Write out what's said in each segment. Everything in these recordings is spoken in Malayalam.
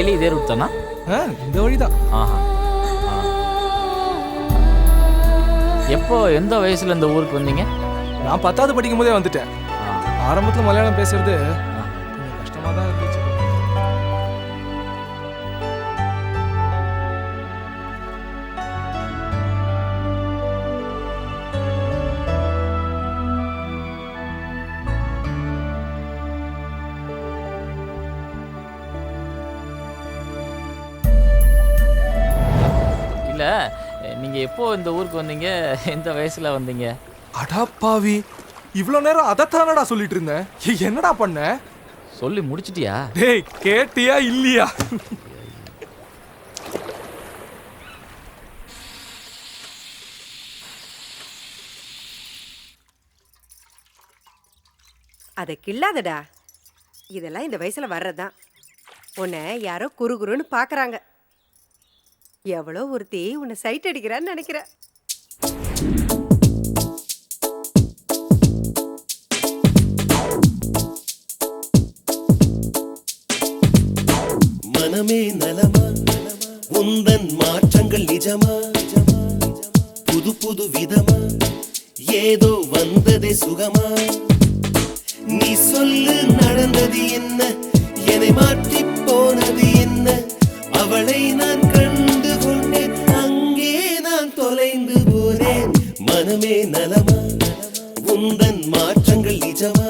டெய்லி இதே ரூட் தானா? இந்த வழி தான். ஆஹா. எப்போ எந்த வயசுல இந்த ஊருக்கு வந்தீங்க? நான் 10வது படிக்கும் போதே வந்துட்டேன். ஆரம்பத்தில் மலையாளம் பேசுறது கொஞ்சம் கஷ்டமாக தான் இருந்துச்சு. இல்ல, நீங்க எப்போ இந்த ஊருக்கு வந்தீங்க? எந்த வயசுல வந்தீங்க? அடாப்பாவி, இவ்வளோ நேரம் அதைத்தானடா சொல்லிட்டு இருந்தேன். என்னடா பண்ண? சொல்லி முடிச்சிட்டியா? டேய், கேட்டியா இல்லையா? அதை கிள்ளாதடா. இதெல்லாம் இந்த வயசுல வர்றதுதான். உன்னை யாரோ குறுகுறுன்னு பாக்குறாங்க. எவ்வளோ ஒருத்தி உன்னை சைட் அடிக்கிறான்னு நினைக்கிற. மனமே நலமா, உந்தன் மாற்றங்கள் நிஜமா, புது புது விதமா, ஏதோ வந்ததே சுகமா. நீ சொல்லு நடந்தது என்ன, என்னை மாற்றி போனது என்ன, அவளை நான் கண்டு கொண்டேன், அங்கே நான் தொலைந்து போனேன். மனமே நலமா, உந்தன் மாற்றங்கள் நிஜமா,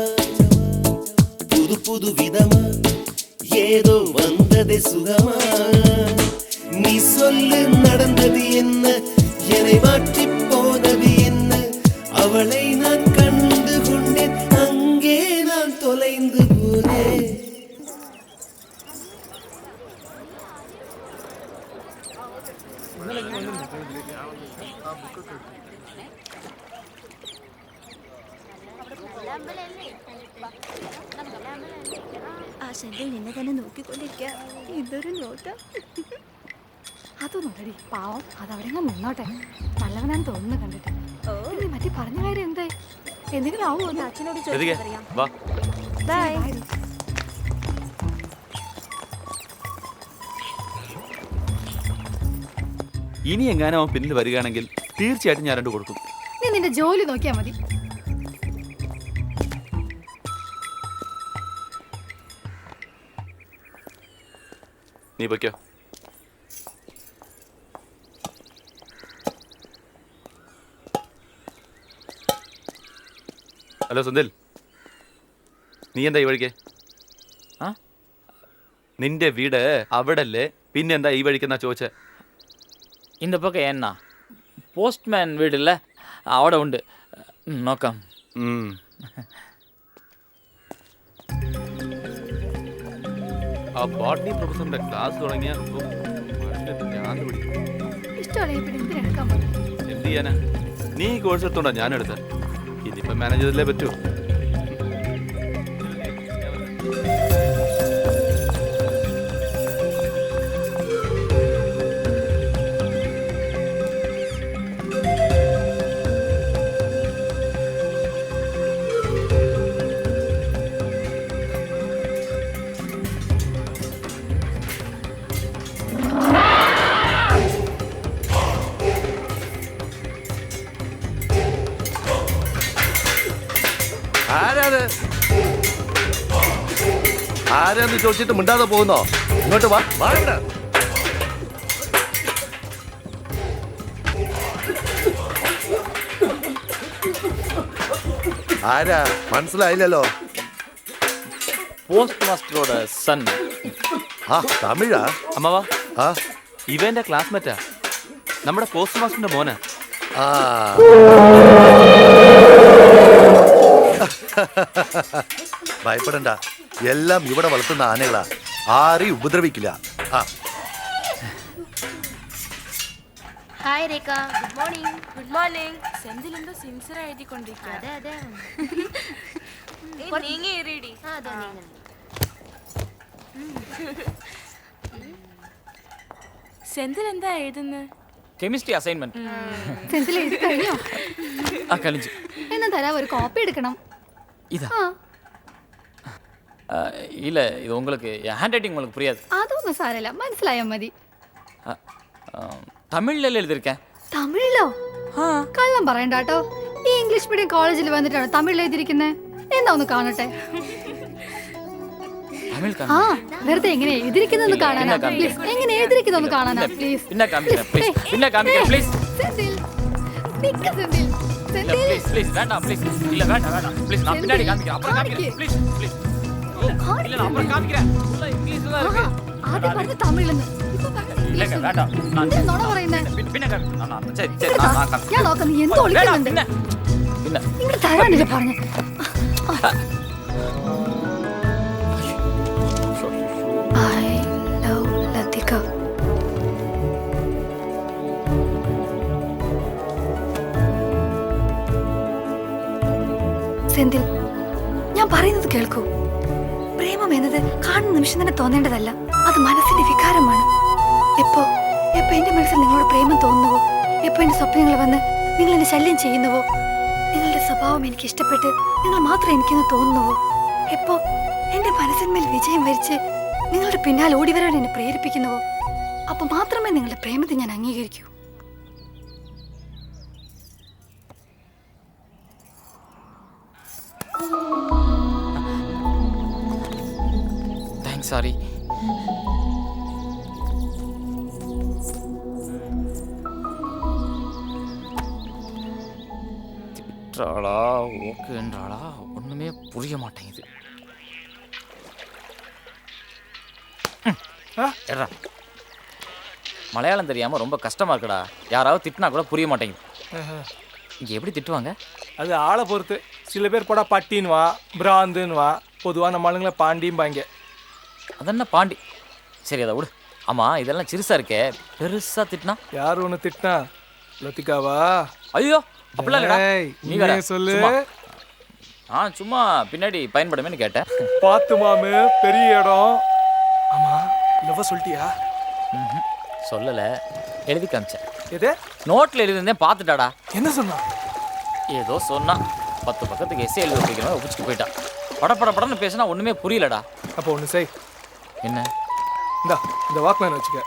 புது புது விதமா, ஏதோ வந்ததே சுகமா. நீ சொல்லு நடந்தது என்ன, என்னை மாற்றி போனது என்ன, அவளை நான் கண்டு கொண்டேன், அங்கே நான் தொலைந்து போனேன். ആ ശല്യം നിന്നെ തന്നെ നോക്കിക്കൊണ്ടിരിക്കുക. ഇതൊരു നോട്ടം. അതൊന്നുമല്ലടി, പാവം അതവരെങ്ങ നിന്നോട്ടെ. നല്ലവനാന്ന് തോന്നുന്നു കണ്ടിട്ട്. നീ മറ്റേ പറഞ്ഞ കാര്യം എന്തായി? എന്തെങ്കിലും ആവുമോ? അച്ഛനോട് ചോദിക്കാം. ബൈ. ഇനി എങ്ങാനും അവൻ പിന്നിൽ വരികയാണെങ്കിൽ തീർച്ചയായിട്ടും ഞാൻ 2 കൊടുക്കും. നീ നിന്റെ ജോലി നോക്കിയാ മതി. നീ പൊയ്ക്കോ. ഹലോ സുന്ദൽ, നീ എന്താ ഈ വഴിക്ക്? ആ, നിന്റെ വീട് അവിടല്ലേ, പിന്നെന്താ ഈ വഴിക്കെന്നാ ചോദിച്ചേ? இந்த பக்கம் ஏன்னா போஸ்ட்மேன் வீடு இல்லை, അവിടെ ഉണ്ട്. നോക്കാം. ആ ബോട്ടണി പ്രൊഫസറിന്റെ ക്ലാസ് തുടങ്ങിയ ഇഷ്ടമുള്ള എന്തിനെടുക്കാൻ പറ്റും? എന്ത് ചെയ്യാനാ? നീ കോഴ്സ് എടുത്തോണ്ടാ ഞാൻ എടുത്ത. ഇതിപ്പോ മാനേജ് ചെയ്തല്ലേ പറ്റൂ. ആരാന്ന് ചോദിച്ചിട്ട് മിണ്ടാതെ പോകുന്നോ? ഇങ്ങോട്ട് വാ. ആരാ മനസ്സിലായില്ലല്ലോ. പോസ്റ്റ് മാസ്റ്ററോட സൺ. ആ തമിഴാ? അമ്മവാ, ആ ഇവന്റെ ക്ലാസ്മേറ്റാ, നമ്മുടെ പോസ്റ്റ് മാസ്റ്ററിന്റെ മോനാ. ആ ഭയപ്പെടണ്ട, എല്ലാം ഇവിടെ വളർത്തുന്ന ആനകളാ, ആരെയും ഉപദ്രവിക്കില്ല. ആ hi Rekha, good morning. Good morning. Senthil എന്തോ സിൻസിയർ എഴുതിക്കൊണ്ടിരിക്കുക. അതെ അതെ. നീങ്ങി ഇറിയടി. അതെ നീങ്ങ. സെന്തിൽ എന്താ എഴുതുന്നത്? Chemistry assignment. സെന്തിൽ എഴുതി കഴിഞ്ഞോ? ആ, കഴിഞ്ഞു. എന്നാ തരാ, ഒരു കോപ്പി എടുക്കണം. ഇതാ. இல்லை இது உங்களுக்கு என் ஹேண்ட் ரைட்டிங் உங்களுக்கு புரியாது. അതൊന്നും സാരമില്ല, മനസ്സിലായാൽ മതി. തമിഴിലല്ലേ എഴുതിയിരിക്കேன். തമിഴിലോ? കള്ളം പറയണ്ട കേട്ടോ. ഈ ഇംഗ്ലീഷ് മീഡിയം കോളേജിൽ വന്നിട്ടാണ് തമിഴിൽ എഴുതിയിരിക്കുന്നത്. എന്താ ഒന്ന് കാണട്ടെ. തമിഴ് ആ വെറുതെ എങ്ങനെ എഴുതിയിരിക്കുന്നൊന്ന് കാണാനാ പ്ലീസ്. എങ്ങനെ എഴുതിയിരിക്കുന്നൊന്ന് കാണാനാ പ്ലീസ്. പിന്നെ കാണിക്കാം പ്ലീസ്. പിന്നെ കാണിക്കാം പ്ലീസ്. സെന്തിൽ നിക്ക സെന്തിൽ. സെന്തിൽ പ്ലീസ് പ്ലീസ് വേണ്ട പ്ലീസ്. ഇല്ല വേണ്ട വേണ്ട പ്ലീസ്. நான் பின்னாடி காமிக்கிறேன். அப்புறம் காமிக்கிறேன் ப்ளீஸ் ப்ளீஸ். இல்ல நான் அப்புறம் காமிக்கிறேன். ஃபுல்லா இங்கிலீஷ்ல தான் இருக்கு. ആദ്യം പറഞ്ഞ തമിഴിലെന്ന്. இல்லங்க வேண்டாம். நான் നുണ പറയുന്നേ. പിന്നെ കാണിക്കാം. சரி சரி நான் காமிக்கிறேன். ഞാൻ നോക്കാം നീ എന്തോ ഒളിക്കുന്നുണ്ട്. പിന്നെ നിങ്ങൾ തരാനില്ല പറഞ്ഞു. I love Latika. സെന്തിൽ, ഞാൻ പറയുന്നത് കേൾക്കൂ. പ്രേമം എന്നത് കാണുന്ന നിമിഷം തന്നെ തോന്നേണ്ടതല്ല. അത് മനസ്സിന്റെ വികാരമാണ്. എപ്പോ എന്റെ മനസ്സിൽ നിങ്ങളോട് പ്രേമം തോന്നുന്നുവോ, എപ്പോ എന്റെ സ്വപ്നങ്ങൾ വന്ന് നിങ്ങൾ എന്നെ ശല്യം ചെയ്യുന്നുവോ, നിങ്ങളുടെ സ്വഭാവം എനിക്ക് ഇഷ്ടപ്പെട്ട് നിങ്ങൾ മാത്രം എനിക്കെന്ന് തോന്നുന്നുവോ, എപ്പോ എന്റെ മനസ്സിന്മേൽ വിജയം വരിച്ച് നിങ്ങളുടെ പിന്നാലെ ഓടി വരാൻ എന്നെ പ്രേരിപ്പിക്കുന്നുവോ, അപ്പൊ മാത്രമേ നിങ്ങളുടെ പ്രേമത്തെ ഞാൻ അംഗീകരിക്കൂ. Thanks sorry. திட்டுறாளா ஓகேன்றாளா ஒன்றுமே புரிய மாட்டேங்குது. ஏடா மலையாளம் தெரியாமல் ரொம்ப கஷ்டமாக இருக்குடா. யாராவது திட்டினா கூட புரிய மாட்டேங்குது. இங்கே எப்படி திட்டுவாங்க? அது ஆளை பொறுத்து. சில பேர் போடா பட்டின்வா பிராந்துன்வா. பொதுவாக நம்ம ஆளுங்களை பாண்டிம்பாங்க. அதென்ன பாண்டி? சரி அதை விடு. ஆமாம் இதெல்லாம் சிறுசாக இருக்கே, பெருசாக திட்டினா? யார் ஒன்று திட்டினா? லத்திகாவா? ஐயோ அப்படிலாம் இல்லடா. நீ வேற சொல்லு. சும்மா பின்னாடி பயன்படுமேன்னு கேட்டேன். பார்த்து மாமு, பெரிய இடம். ஆமா லவ் சொல்லிட்டியா? சொல்லலை, எழுதி காமிச்சேன். எது? நோட்டில் எழுதிருந்தேன், பார்த்துட்டாடா. என்ன சொன்னா? ஏதோ சொன்னா. 10 பக்கத்துக்கு எஸ்ஏ எழுதி வைக்கிறவன் ஒப்பிச்சுட்டு போயிட்டான். படப்படன்னு பேசினா ஒன்றுமே புரியலடா. அப்போ ஒன்று செய். என்ன? இந்த வாக்மேன் வச்சுக்க.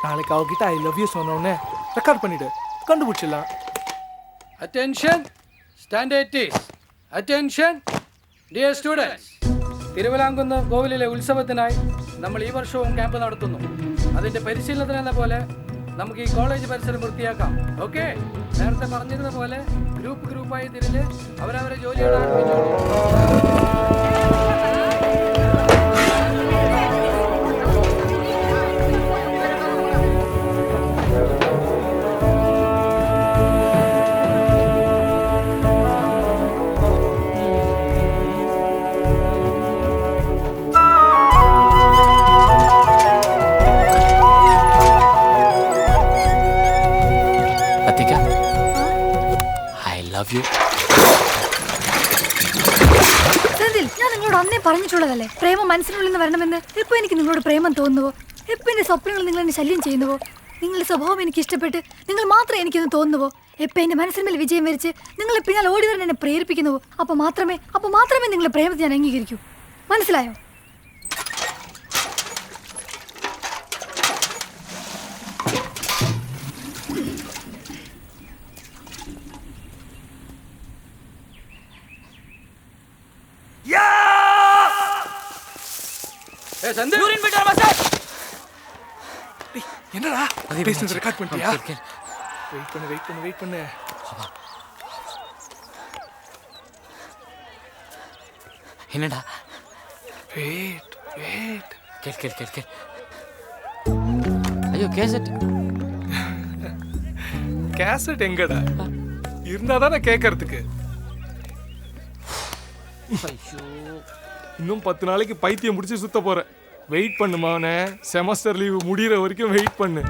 நாளைக்கு அவகிட்ட ஐ லவ் யூ சொன்னோடனே ரெக்கார்ட் பண்ணிடு, கண்டுபிடிச்சிடலாம். Attention, standard is. Attention, dear students. തിരുവലാംകുന്ന് കോവിലിലെ ഉത്സവത്തിനായി നമ്മൾ ഈ വർഷവും ക്യാമ്പ് നടത്തുന്നു. അതിൻ്റെ പരിശീലനത്തിനെന്ന പോലെ നമുക്ക് ഈ കോളേജ് പരിസരം വൃത്തിയാക്കാം. ഓക്കെ? നേരത്തെ പറഞ്ഞിരുന്ന പോലെ ഗ്രൂപ്പായി തിരിഞ്ഞ് അവരവരെ ജോലികൾ ആരംഭിച്ചോളൂ. ഞാൻ നിങ്ങളോട് അന്നേ പറഞ്ഞിട്ടുള്ളതല്ലേ പ്രേമം മനസ്സിനുള്ളിൽ നിന്ന് വരണമെന്ന്. എപ്പോൾ എനിക്ക് നിങ്ങളോട് പ്രേമം തോന്നുവോ, എപ്പോൾ എൻ്റെ സ്വപ്നങ്ങൾ നിങ്ങൾ എന്നെ ശല്യം ചെയ്യുന്നുവോ, നിങ്ങളുടെ സ്വഭാവം എനിക്ക് ഇഷ്ടപ്പെട്ട് നിങ്ങൾ മാത്രം എനിക്കൊന്ന് തോന്നുവോ, എപ്പോൾ എൻ്റെ മനസ്സിന്മേൽ വിജയം വരിച്ച് നിങ്ങളെ പിന്നാലെ ഓടി വരാൻ എന്നെ പ്രേരിപ്പിക്കുന്നുവോ, അപ്പോൾ മാത്രമേ നിങ്ങളുടെ പ്രേമത്തെ ഞാൻ അംഗീകരിക്കൂ. മനസ്സിലായോ? என்னடா பேசுறது ரெக்கார்ட் பண்ணிட்டியா? வெயிட் பண்ணு. என்னடா? வெயிட் கேள். ஐயோ கேசட் எங்கடா? இருந்தாதானே கேட்கறதுக்கு. ஐயோ இன்னும் 10 நாளைக்கு பைத்தியம் முடிச்சு சுத்த போறேன். வெயிட் பண்ணுமாவனே, செமஸ்டர் லீவு முடிகிற வரைக்கும் வெயிட் பண்ணு.